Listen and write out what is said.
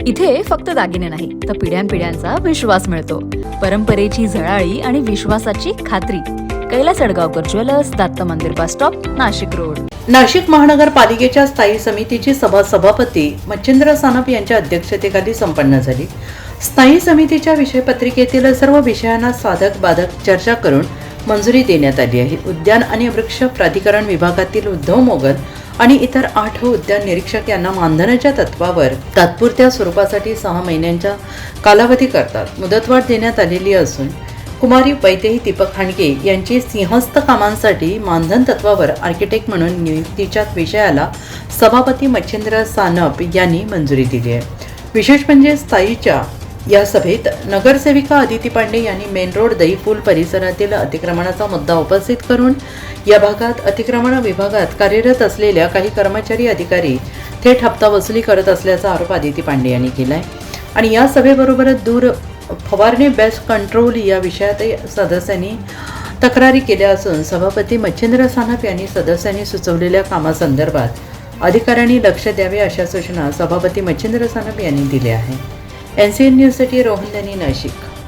इथे फक्त दागिने नाही तर पिढ्यानपिढ्यांचा विश्वास मिळतो. परंपरेची झळाळी आणि विश्वासाची खात्री. कैलास अडगावकर ज्वेलर्स, दत्त मंदिर bus stop, Nashik road. Nashik महानगरपालिकेच्या स्थायी समितीची सभा सभापती मच्छिंद्र सानप यांच्या अध्यक्षतेखाली संपन्न झाली. स्थायी समितीच्या विषयपत्रिकेतील सर्व विषयांना साधक बाधक चर्चा करून मंजुरी देण्यात आली आहे. उद्यान आणि वृक्ष प्राधिकरण विभागातील उद्धव मोगल आणि इतर 8 उद्यान निरीक्षक यांना मानधनाच्या तत्वावर तात्पुरत्या स्वरूपासाठी 6 महिन्यांचा कालावधी करतात मुदतवाढ देण्यात आलेली असून कुमारी वैदेही दीपक हांडगे यांची सिंहस्थ कामांसाठी मानधन तत्वावर आर्किटेक्ट म्हणून नियुक्तीच्या विषयाला सभापती मच्छिंद्र सानप यांनी मंजुरी दिली आहे. विशेष म्हणजे स्थायीच्या या सभेत नगरसेविका अदिती पांडे यांनी मेन रोड दहीफूल परिसरातील अतिक्रमणाचा मुद्दा उपस्थित करून या भागात अतिक्रमण विभागात कार्यरत असलेल्या काही कर्मचारी अधिकारी थेट हप्ता वसुली करत असल्याचा आरोप अदिती पांडे यांनी केला आहे. आणि या सभेबरोबरच दूर फवारणी बेस्ट कंट्रोल या विषयातही सदस्यांनी तक्रारी केल्या असून सभापती मच्छिंद्र सानप यांनी सदस्यांनी सुचवलेल्या कामासंदर्भात अधिकाऱ्यांनी लक्ष द्यावे अशा सूचना सभापती मच्छिंद्र सानप यांनी दिल्या आहे. NCN न्यूजसाठी रोहन धनी, नाशिक.